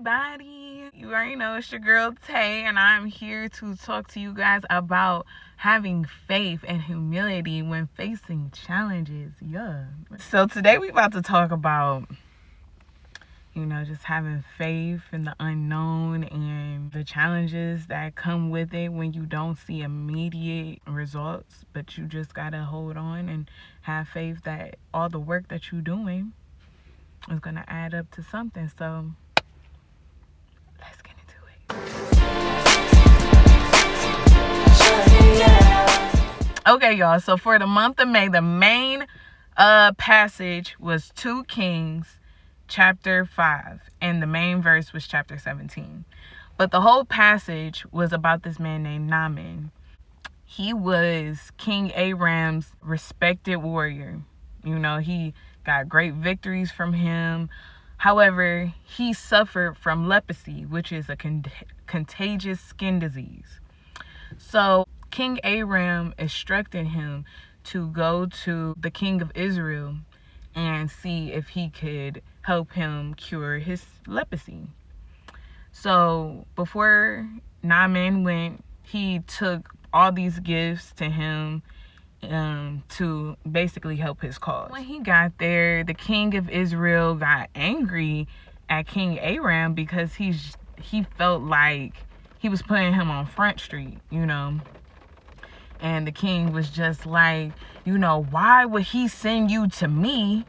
everybody. You already know it's your girl Tay, and I'm here to talk to you guys about having faith and humility when facing challenges. Yeah. So today we about to talk about, just having faith in the unknown and the challenges that come with it when you don't see immediate results, but you just gotta hold on and have faith that all the work that you're doing is gonna add up to something. So let's get into it. Okay, y'all. So for the month of May, the main passage was 2 Kings chapter 5, and the main verse was chapter 17. But the whole passage was about this man named Naaman. He was King Aram's respected warrior. He got great victories from him. However, he suffered from leprosy, which is a contagious skin disease. So King Aram instructed him to go to the king of Israel and see if he could help him cure his leprosy. So before Naaman went, he took all these gifts to him to basically help his cause. When he got there, the king of Israel got angry at King Aram because he felt like he was putting him on Front Street, and the king was just like, why would he send you to me?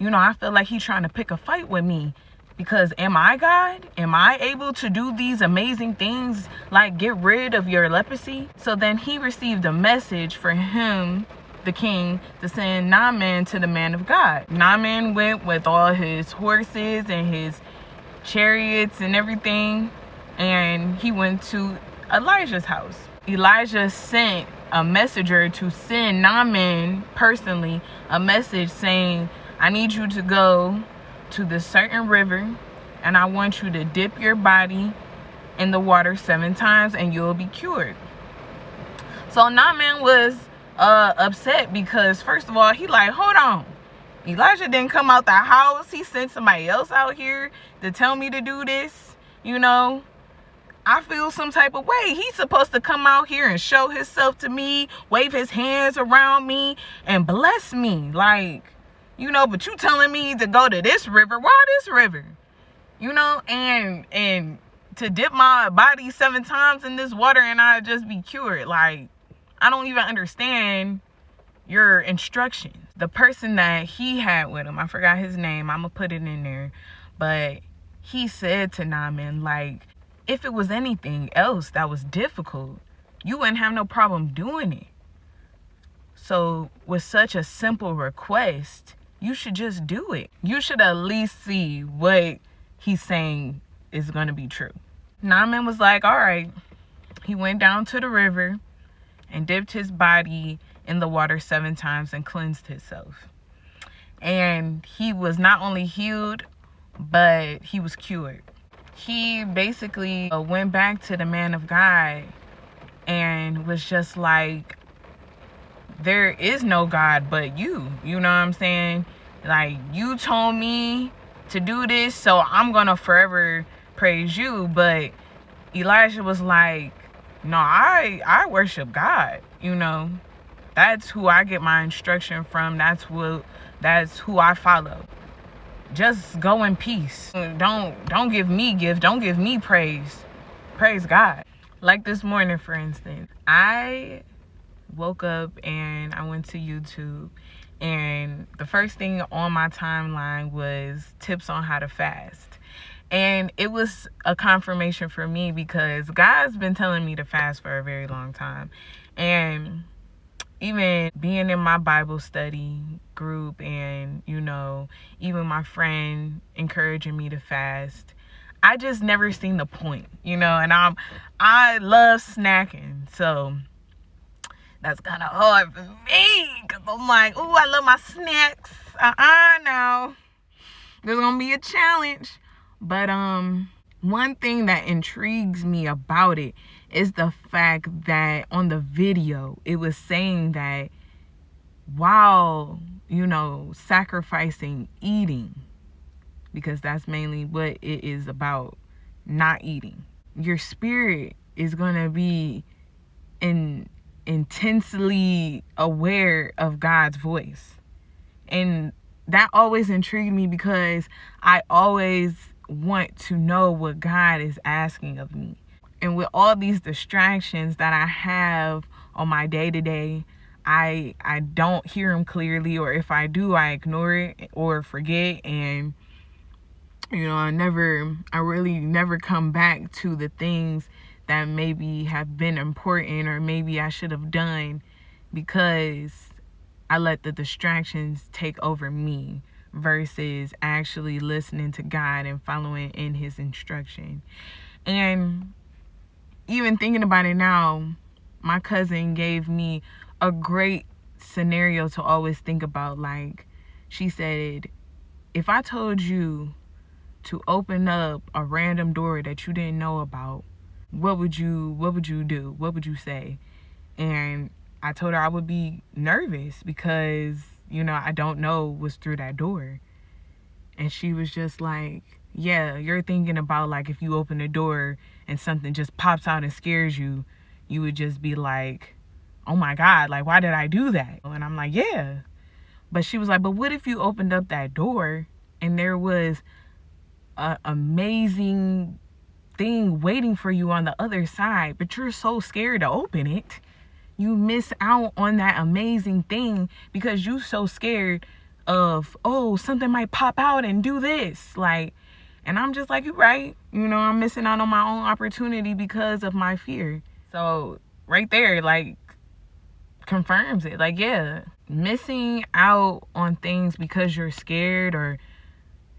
I feel like he's trying to pick a fight with me. Because am I God? Am I able to do these amazing things like get rid of your leprosy? So then he received a message for him, the king, to send Naaman to the man of God. Naaman went with all his horses and his chariots and everything, and he went to Elijah's house. Elijah sent a messenger to send Naaman personally a message saying, I need you to go to this certain river, and I want you to dip your body in the water 7 times and you'll be cured. So Naaman was upset because, first of all, he like, hold on, Elijah didn't come out the house. He sent somebody else out here to tell me to do this. I feel some type of way. He's supposed to come out here and show himself to me, wave his hands around me and bless me, but you telling me to go to this river. Why this river? And to dip my body 7 times in this water and I just be cured. I don't even understand your instructions. The person that he had with him, I forgot his name, I'm gonna put it in there, but he said to Naaman, if it was anything else that was difficult, you wouldn't have no problem doing it. So with such a simple request, you should just do it. You should at least see what he's saying is going to be true. Naaman was like, all right. He went down to the river and dipped his body in the water 7 times and cleansed himself. And he was not only healed, but he was cured. He basically went back to the man of God and was just like, there is no God but you. You know what I'm saying? You told me to do this, so I'm gonna forever praise you. But Elijah was like, no, I worship God. That's who I get my instruction from. That's who I follow. Just go in peace. Don't give me gift. Don't give me praise. Praise God. Like this morning, for instance, I woke up and I went to YouTube, and the first thing on my timeline was tips on how to fast. And it was a confirmation for me because God's been telling me to fast for a very long time. And even being in my Bible study group and, even my friend encouraging me to fast, I just never seen the point, and I love snacking. So that's kind of hard for me because I'm like, oh, I love my snacks. Now there's gonna be a challenge. But one thing that intrigues me about it is the fact that on the video it was saying that while sacrificing eating, because that's mainly what it is about, not eating. Your spirit is going to be intensely aware of God's voice. And that always intrigued me because I always want to know what God is asking of me. And with all these distractions that I have on my day-to-day, I don't hear him clearly, or if I do, I ignore it or forget. And I really never come back to the things that maybe have been important or maybe I should have done, because I let the distractions take over me versus actually listening to God and following in his instruction. And even thinking about it now, my cousin gave me a great scenario to always think about. Like, she said, if I told you to open up a random door that you didn't know about, what would you do? What would you say? And I told her I would be nervous because, I don't know what's through that door. And she was just like, yeah, you're thinking about like if you open the door and something just pops out and scares you, you would just be like, oh my God, like, why did I do that? And I'm like, yeah. But she was like, but what if you opened up that door and there was an amazing thing waiting for you on the other side, but you're so scared to open it? You miss out on that amazing thing because you're so scared of, oh, something might pop out and do this. Like, and I'm just like, you're right. I'm missing out on my own opportunity because of my fear. So right there, like, confirms it. Like, yeah, missing out on things because you're scared, or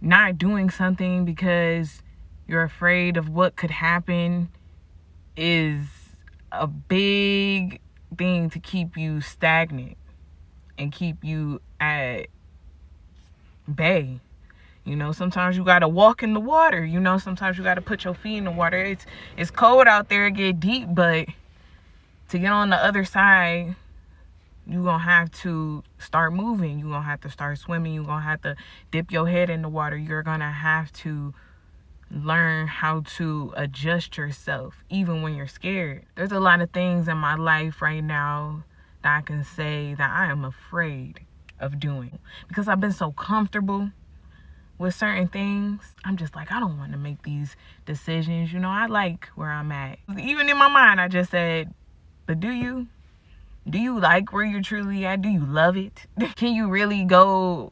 not doing something because you're afraid of what could happen, is a big thing to keep you stagnant and keep you at bay. Sometimes you gotta walk in the water. Sometimes you gotta put your feet in the water. It's cold out there, get deep, but to get on the other side, you're gonna have to start moving. You're gonna have to start swimming. You're gonna have to dip your head in the water. You're gonna have to learn how to adjust yourself even when you're scared. There's a lot of things in my life right now that I can say that I am afraid of doing because I've been so comfortable with certain things. I'm just like, I don't want to make these decisions. I like where I'm at. Even in my mind, I just said, but do you like where you're truly at? Do you love it? Can you really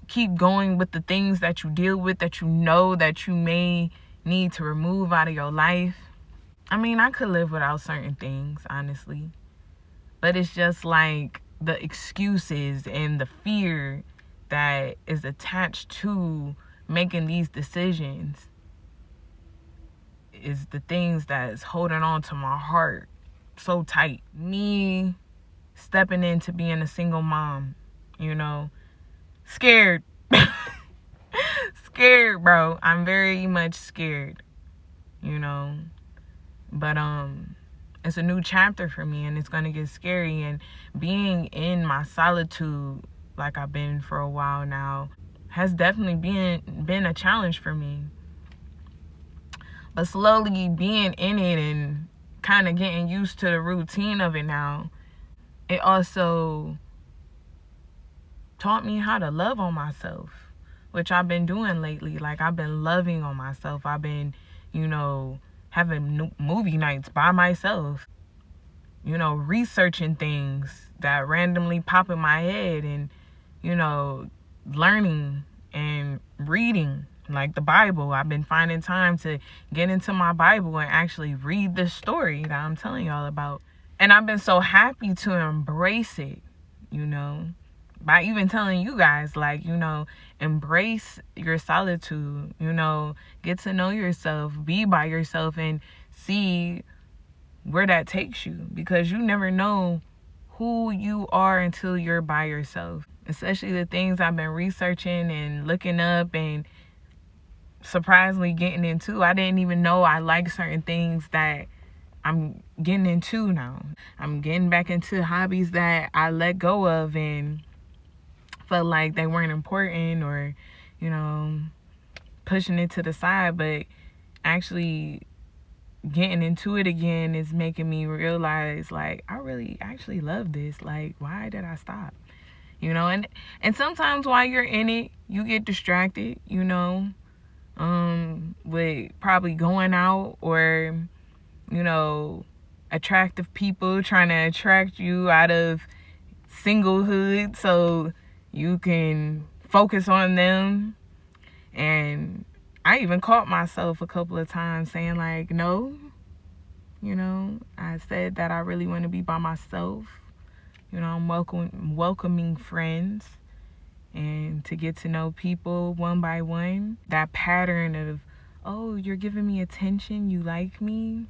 keep going with the things that you deal with, that you know that you may need to remove out of your life? I mean, I could live without certain things, honestly. But it's just like the excuses and the fear that is attached to making these decisions is the things that is holding on to my heart so tight. Me stepping into being a single mom, scared. Scared, bro. I'm very much scared, but it's a new chapter for me, and it's gonna get scary. And being in my solitude, like I've been for a while now, has definitely been a challenge for me. But slowly being in it and kind of getting used to the routine of it now, it also taught me how to love on myself, which I've been doing lately. Like, I've been loving on myself. I've been, having movie nights by myself, researching things that randomly pop in my head, and, learning and reading, like the Bible. I've been finding time to get into my Bible and actually read this story that I'm telling y'all about. And I've been so happy to embrace it, by even telling you guys, like, embrace your solitude, get to know yourself, be by yourself, and see where that takes you, because you never know who you are until you're by yourself. Especially the things I've been researching and looking up and surprisingly getting into. I didn't even know I like certain things that I'm getting into now. I'm getting back into hobbies that I let go of and felt like they weren't important, or, pushing it to the side. But actually getting into it again is making me realize, like, I really actually love this. Like, why did I stop? You know, and sometimes while you're in it, you get distracted, you know, with probably going out or, you know, attractive people trying to attract you out of singlehood so you can focus on them. And I even caught myself a couple of times saying, like, no, you know, I said that I really want to be by myself. You know, I'm welcoming friends and to get to know people one by one. That pattern of, oh, you're giving me attention, you like me.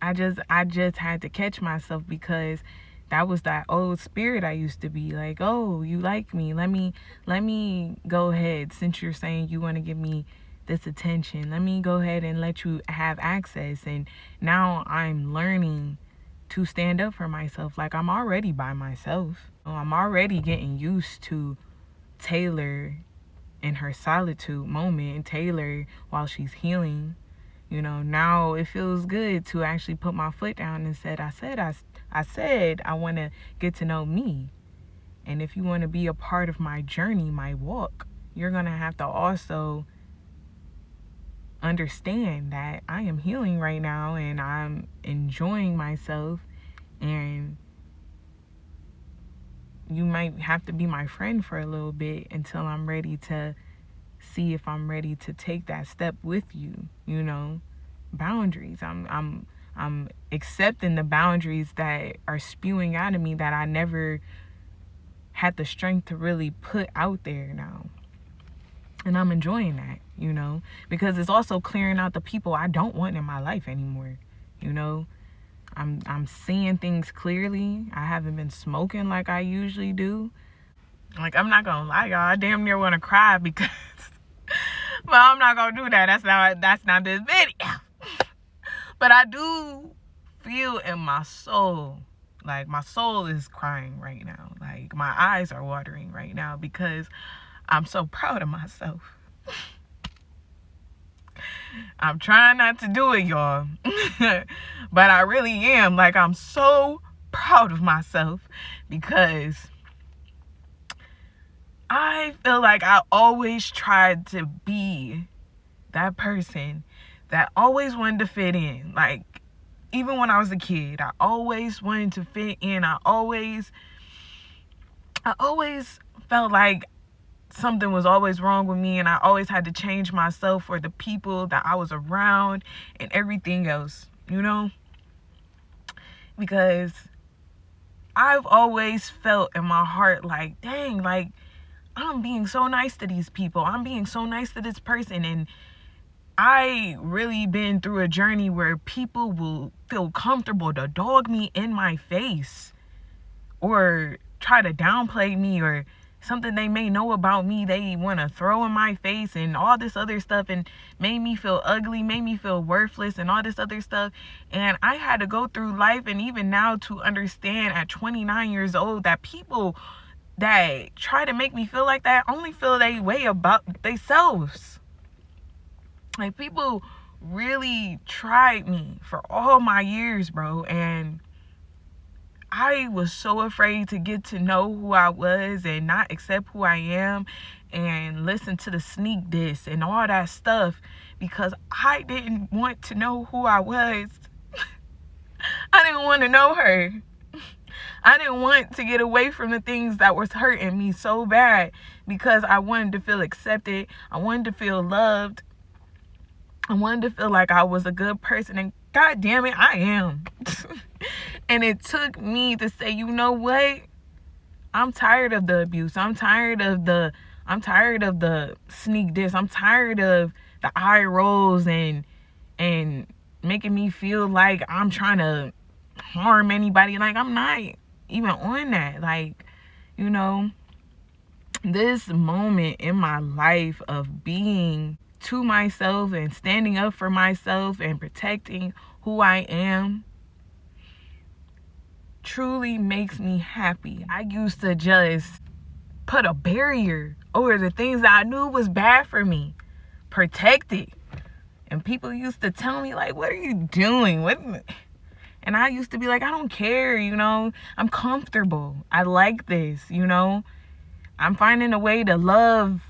I just had to catch myself, because that was that old spirit I used to be. Like, oh, you like me. Let me go ahead, since you're saying you want to give me this attention. Let me go ahead and let you have access. And now I'm learning to stand up for myself. Like, I'm already by myself. I'm already getting used to Taylor in her solitude moment, and Taylor while she's healing. You know, now it feels good to actually put my foot down and I said I want to get to know me. And if you want to be a part of my journey, my walk, you're going to have to also understand that I am healing right now and I'm enjoying myself, and you might have to be my friend for a little bit until I'm ready to see if I'm ready to take that step with you. You know, boundaries. I'm accepting the boundaries that are spewing out of me that I never had the strength to really put out there now. And I'm enjoying that, you know, because it's also clearing out the people I don't want in my life anymore. You know, I'm seeing things clearly. I haven't been smoking like I usually do. Like, I'm not gonna lie, y'all, I damn near want to cry because but I'm not gonna do that. That's not this video. But I do feel in my soul, like my soul is crying right now. Like, my eyes are watering right now because I'm so proud of myself. I'm trying not to do it, y'all. But I really am. Like, I'm so proud of myself because I feel like I always tried to be that person that always wanted to fit in. Like, even when I was a kid, I always wanted to fit in. I always felt like something was always wrong with me, and I always had to change myself for the people that I was around and everything else, you know? Because I've always felt in my heart like, dang, like, I'm being so nice to these people. I'm being so nice to this person. And I really been through a journey where people will feel comfortable to dog me in my face or try to downplay me, or something they may know about me they want to throw in my face and all this other stuff, and made me feel ugly, made me feel worthless and all this other stuff. And I had to go through life, and even now, to understand at 29 years old that people that try to make me feel like that only feel they way about themselves. Like, people really tried me for all my years, bro. And I was so afraid to get to know who I was and not accept who I am and listen to the sneak diss and all that stuff, because I didn't want to know who I was. I didn't want to know her. I didn't want to get away from the things that was hurting me so bad, because I wanted to feel accepted. I wanted to feel loved. I wanted to feel like I was a good person, and God damn it, I am. And it took me to say, you know what? I'm tired of the abuse. I'm tired of the sneak diss. I'm tired of the eye rolls and making me feel like I'm trying to harm anybody. Like, I'm not even on that. Like, you know, this moment in my life of being to myself and standing up for myself and protecting who I am truly makes me happy. I used to just put a barrier over the things that I knew was bad for me, protect it, And people used to tell me, like, what are you doing? And I used to be like, I don't care, you know. I'm comfortable. I like this, you know. I'm finding a way to love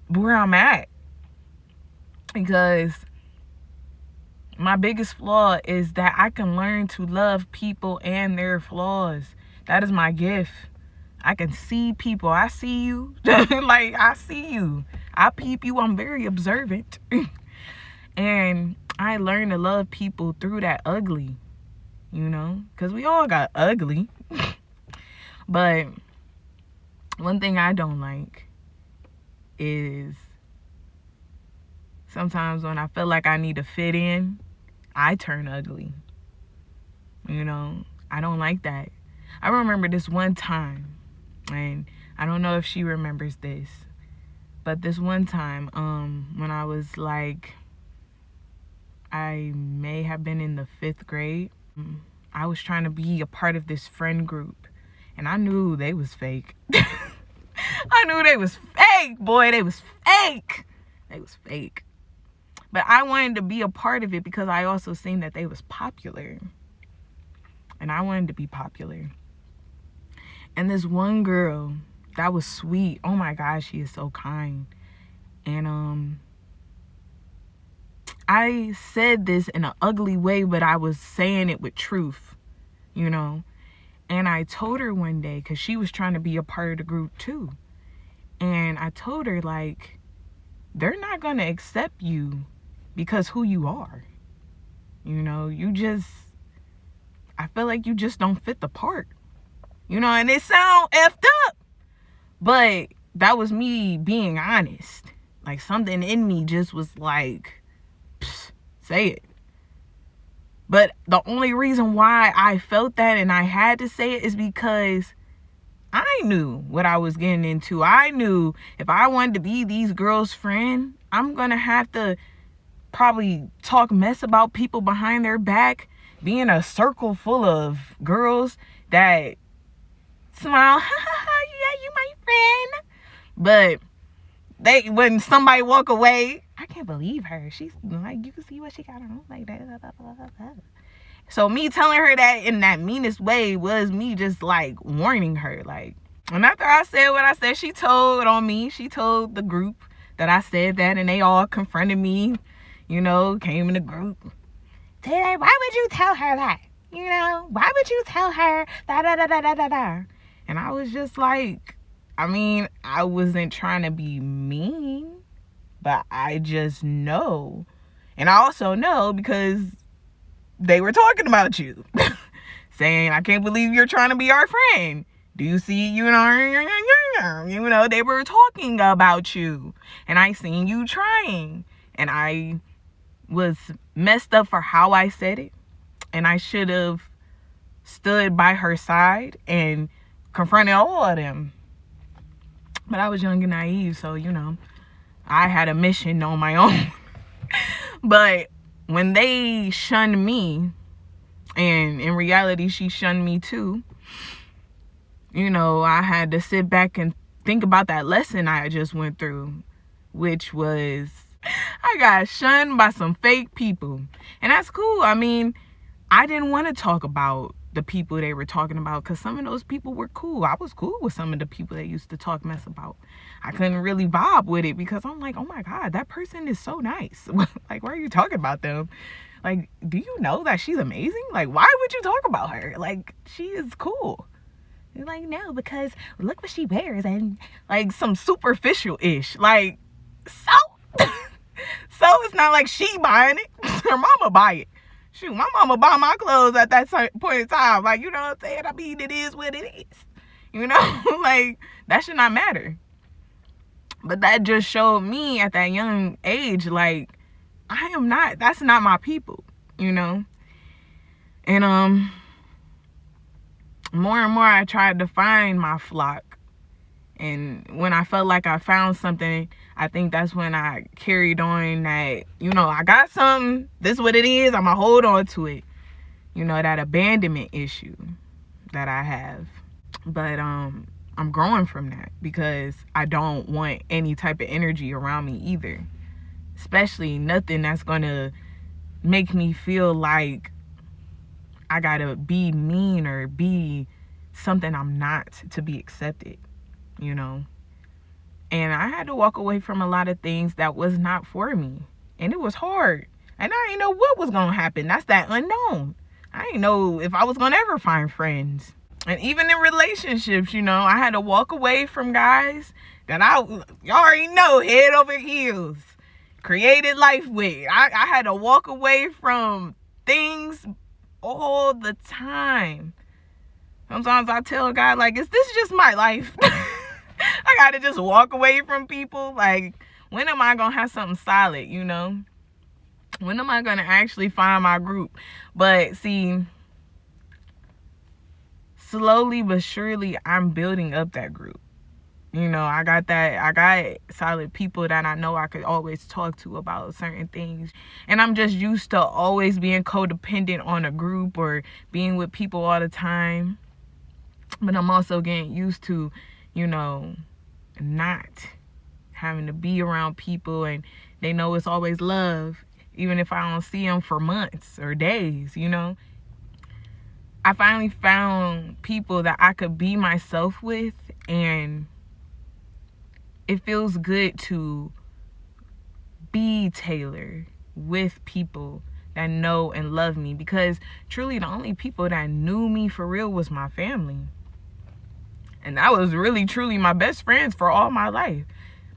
where I'm at. Because my biggest flaw is that I can learn to love people and their flaws. That is my gift. I can see people. I see you. Like, I see you. I peep you. I'm very observant. And I learned to love people through that ugly, you know, because we all got ugly. But one thing I don't like is sometimes when I feel like I need to fit in, I turn ugly. You know, I don't like that. I remember this one time, and I don't know if she remembers this, but this one time, when I was like, I may have been in the 5th grade, I was trying to be a part of this friend group, and I knew they was fake. I knew they was fake, boy. They was fake. They was fake. But I wanted to be a part of it because I also seen that they was popular. And I wanted to be popular. And this one girl that was sweet. Oh my gosh, she is so kind. And I said this in an ugly way, but I was saying it with truth, you know. And I told her one day, because she was trying to be a part of the group too. And I told her, like, they're not going to accept you because who you are. You know, I feel like you just don't fit the part. You know, and it sound effed up. But that was me being honest. Like, something in me just was like, say it. But the only reason why I felt that and I had to say it is because I knew what I was getting into. I knew if I wanted to be these girls' friend, I'm going to have to probably talk mess about people behind their back, be in a circle full of girls that smile, yeah, you my friend. But when somebody walk away, I can't believe her. She's like, you can see what she got on, like that. So me telling her that in that meanest way was me just like warning her. Like, and after I said what I said, she told on me. She told the group that I said that, and they all confronted me. You know, came in the group. Taylor, why would you tell her that? You know, why would you tell her da. And I was just like, I mean, I wasn't trying to be mean, but I just know. And I also know because they were talking about you. Saying, I can't believe you're trying to be our friend. Do you see, you know, they were talking about you. And I seen you trying. And I was messed up for how I said it. And I should have stood by her side and confronted all of them. But I was young and naive, so, you know, I had a mission on my own. But when they shunned me, and in reality, she shunned me too, you know, I had to sit back and think about that lesson I just went through, which was I got shunned by some fake people. And that's cool. I mean, I didn't want to talk about the people they were talking about because some of those people were cool. I was cool with some of the people they used to talk mess about. I couldn't really vibe with it because I'm like, oh my God, that person is so nice. Like, why are you talking about them? Like, do you know that she's amazing? Like, why would you talk about her? Like, she is cool. You're like, no, because look what she wears, and like some superficial-ish. Like, so it's not like she buying it. Her mama buy it. Shoot, my mama buy my clothes at that point in time. Like, you know what I'm saying? I mean, it is what it is. You know? Like, that should not matter. But that just showed me at that young age, like, that's not my people, you know? And more and more I tried to find my flock. And when I felt like I found something, I think that's when I carried on that, you know, I got something, this is what it is, I'm gonna hold on to it. You know, that abandonment issue that I have. But I'm growing from that because I don't want any type of energy around me either. especially nothing that's gonna make me feel like I gotta be mean or be something I'm not to be accepted, you know. And I had to walk away from a lot of things that was not for me. And it was hard. And I didn't know what was going to happen. That's that unknown. I didn't know if I was going to ever find friends. And even in relationships, you know, I had to walk away from guys that you already know, head over heels, created life with. I had to walk away from things all the time. Sometimes I tell a guy, like, is this just my life? I gotta just walk away from people. Like, when am I gonna have something solid, you know? When am I gonna actually find my group? But see, slowly but surely, I'm building up that group. You know, I got solid people that I know I could always talk to about certain things. And I'm just used to always being codependent on a group or being with people all the time. But I'm also getting used to, you know, not having to be around people, and they know it's always love, even if I don't see them for months or days, you know. I finally found people that I could be myself with, and it feels good to be Taylor with people that know and love me, because truly the only people that knew me for real was my family. And that was really, truly my best friends for all my life,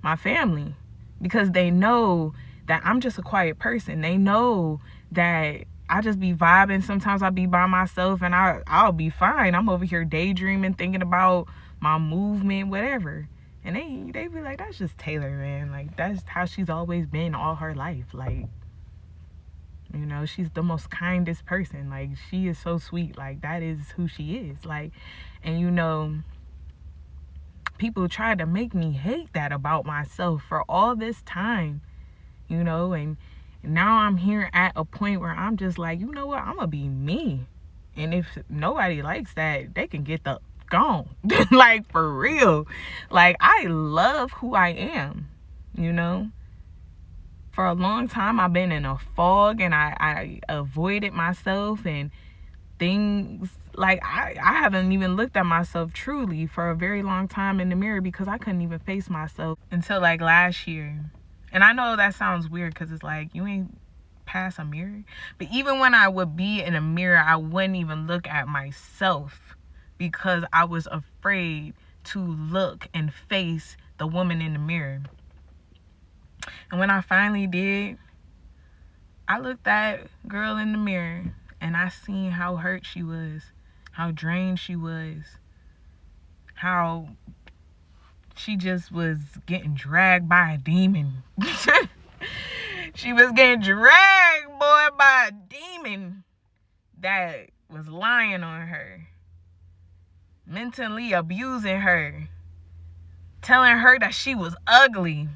my family, because they know that I'm just a quiet person. They know that I just be vibing. Sometimes I'll be by myself and I'll be fine. I'm over here daydreaming, thinking about my movement, whatever. And they be like, that's just Taylor, man. Like, that's how she's always been all her life. Like, you know, she's the most kindest person. Like, she is so sweet. Like, that is who she is. Like, and you know, people tried to make me hate that about myself for all this time, you know, and now I'm here at a point where I'm just like, you know what, I'm gonna be me. And if nobody likes that, they can get the gone. Like, for real. Like, I love who I am, you know. For a long time, I've been in a fog, and I avoided myself, and things like I haven't even looked at myself truly for a very long time in the mirror, because I couldn't even face myself until like last year. And I know that sounds weird, because it's like, you ain't past a mirror. But even when I would be in a mirror, I wouldn't even look at myself, because I was afraid to look and face the woman in the mirror. And when I finally did, I looked that girl in the mirror, and I seen how hurt she was, how drained she was, how she just was getting dragged by a demon. She was getting dragged, boy, by a demon that was lying on her, mentally abusing her, telling her that she was ugly,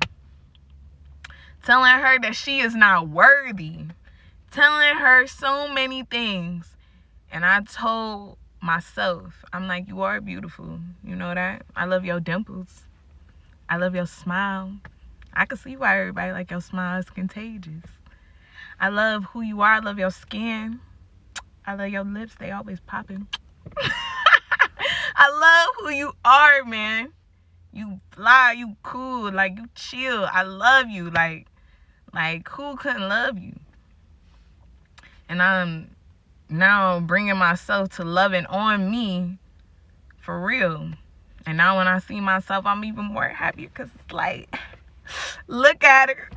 telling her that she is not worthy, telling her so many things. And I told myself, I'm like, you are beautiful. You know that? I love your dimples. I love your smile. I can see why everybody like your smile is contagious. I love who you are. I love your skin. I love your lips. They always popping. I love who you are, man. You fly. You cool. Like, you chill. I love you. Like who couldn't love you? And I'm now bringing myself to loving on me for real. And now when I see myself, I'm even more happy, because it's like, look at her.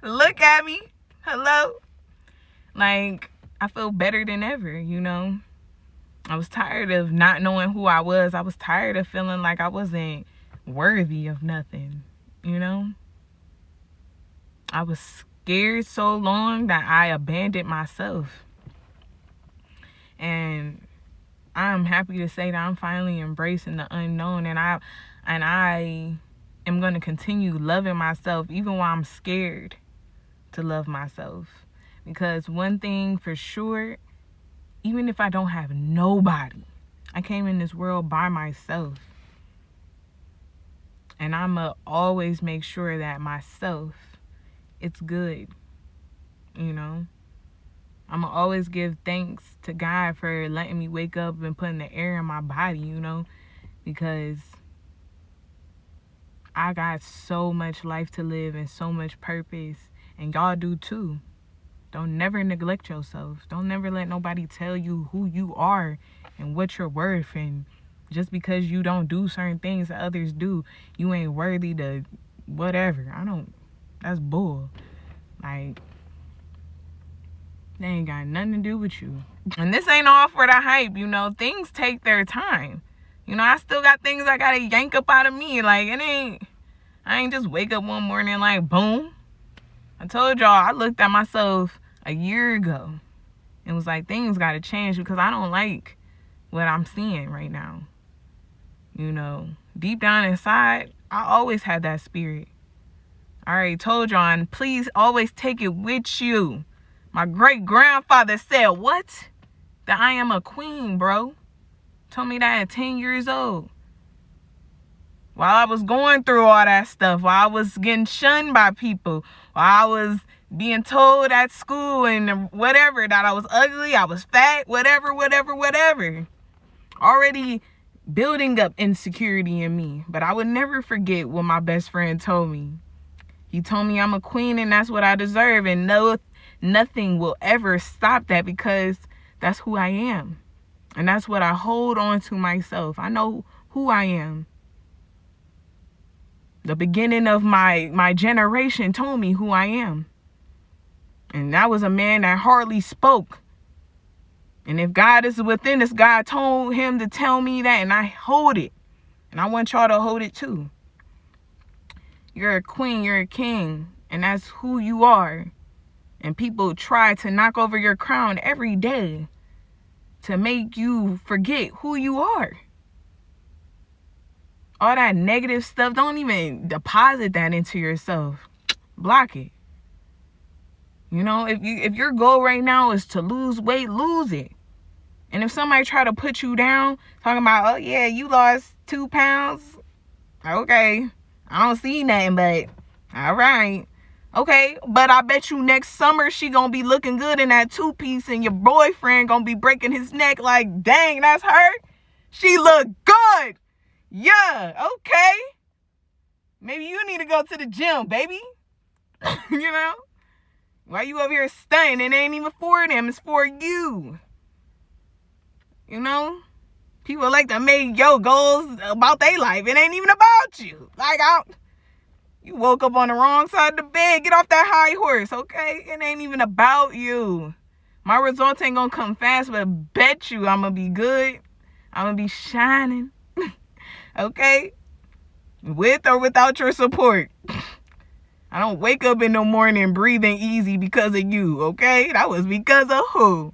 Look at me. Hello. Like, I feel better than ever, you know. I was tired of not knowing who I was. I was tired of feeling like I wasn't worthy of nothing, you know. I was scared so long that I abandoned myself. And I'm happy to say that I'm finally embracing the unknown, and I am going to continue loving myself even while I'm scared to love myself. Because one thing for sure, even if I don't have nobody, I came in this world by myself. And I'm going to always make sure that myself it's good. You know, I'm going to always give thanks to God for letting me wake up and putting the air in my body, you know, because I got so much life to live and so much purpose, and y'all do too. Don't never neglect yourself. Don't never let nobody tell you who you are and what you're worth, and just because you don't do certain things that others do, you ain't worthy to whatever. That's bull. Like, they ain't got nothing to do with you. And this ain't all for the hype, you know. Things take their time. You know, I still got things I gotta yank up out of me. Like, I ain't just wake up one morning like, boom. I told y'all, I looked at myself a year ago and was like, things gotta change because I don't like what I'm seeing right now. You know, deep down inside, I always had that spirit. I already told y'all, and please always take it with you. My great-grandfather said, what? That I am a queen, bro. Told me that at 10 years old. While I was going through all that stuff, while I was getting shunned by people, while I was being told at school and whatever, that I was ugly, I was fat, whatever. Already building up insecurity in me. But I would never forget what my best friend told me. He told me I'm a queen and that's what I deserve. And nothing will ever stop that because that's who I am. And that's what I hold on to myself. I know who I am. The beginning of my generation told me who I am. And that was a man that hardly spoke. And if God is within us, God told him to tell me that, and I hold it. And I want y'all to hold it too. You're a queen, you're a king, and that's who you are. And people try to knock over your crown every day to make you forget who you are. All that negative stuff, don't even deposit that into yourself. Block it. You know, if your goal right now is to lose weight, lose it. And if somebody try to put you down, talking about, oh yeah, you lost 2 pounds. Okay, I don't see nothing, but all right. Okay, but I bet you next summer she gonna be looking good in that 2-piece and your boyfriend gonna be breaking his neck like, dang, that's her? She look good. Yeah, okay. Maybe you need to go to the gym, baby. You know? Why you over here stunting? It ain't even for them, it's for you. You know? People like to make your goals about their life. It ain't even about you. Like, you woke up on the wrong side of the bed. Get off that high horse, okay? It ain't even about you. My results ain't gonna come fast, but I bet you I'm gonna be good. I'm gonna be shining. Okay? With or without your support. I don't wake up in the morning breathing easy because of you, okay? That was because of who?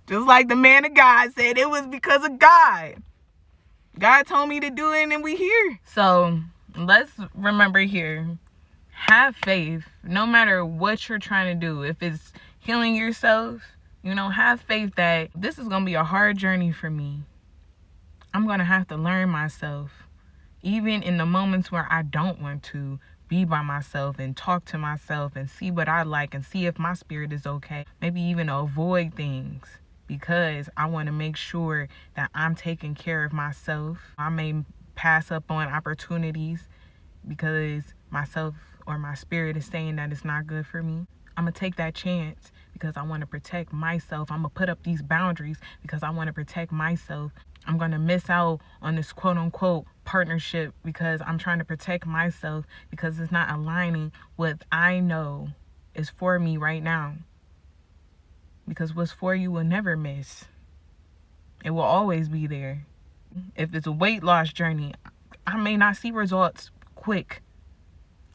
Just like the man of God said, it was because of God. God told me to do it and we here. So let's remember here, have faith no matter what you're trying to do. If it's healing yourself, you know, have faith that this is going to be a hard journey for me. I'm going to have to learn myself. Even in the moments where I don't want to be by myself and talk to myself and see what I like and see if my spirit is okay. Maybe even avoid things because I want to make sure that I'm taking care of myself. I may pass up on opportunities because myself or my spirit is saying that it's not good for me. I'm going to take that chance because I want to protect myself. I'm going to put up these boundaries because I want to protect myself. I'm going to miss out on this quote unquote partnership because I'm trying to protect myself because it's not aligning what I know is for me right now. Because what's for you will never miss. It will always be there. If it's a weight loss journey, I may not see results quick.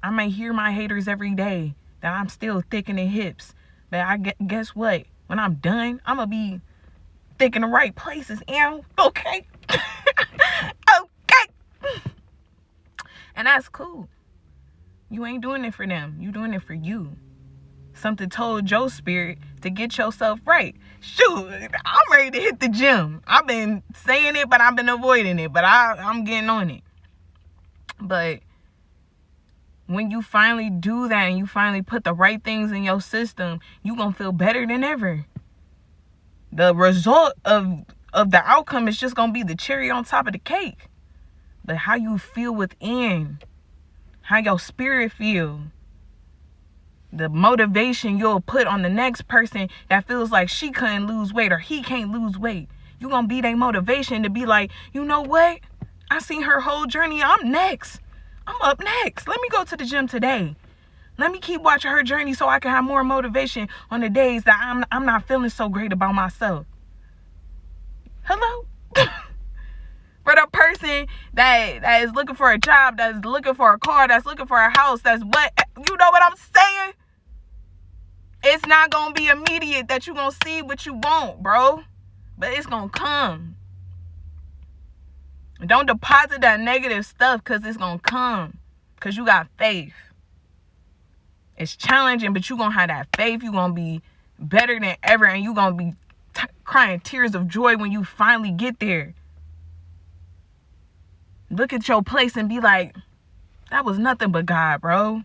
I may hear my haters every day that I'm still thick in the hips. But guess what? When I'm done, I'm going to be thick in the right places. And okay. Okay. And that's cool. You ain't doing it for them. You doing it for you. Something told your spirit to get yourself right. Shoot, I'm ready to hit the gym. I've been saying it, but I've been avoiding it. But I'm getting on it. But when you finally do that and you finally put the right things in your system, you gonna feel better than ever. The result of the outcome is just gonna be the cherry on top of the cake. But how you feel within, how your spirit feel, the motivation you'll put on the next person that feels like she couldn't lose weight or he can't lose weight. You gonna be their motivation to be like, you know what? I seen her whole journey. I'm next. I'm up next. Let me go to the gym today. Let me keep watching her journey so I can have more motivation on the days that I'm not feeling so great about myself. Hello? For the person that is looking for a job, that's looking for a car, that's looking for a house, that's what, you know what I'm saying? It's not going to be immediate that you're going to see what you want, bro. But it's going to come. Don't deposit that negative stuff because it's going to come. Because you got faith. It's challenging, but you're going to have that faith. You're going to be better than ever. And you're going to be crying tears of joy when you finally get there. Look at your place and be like, that was nothing but God, bro.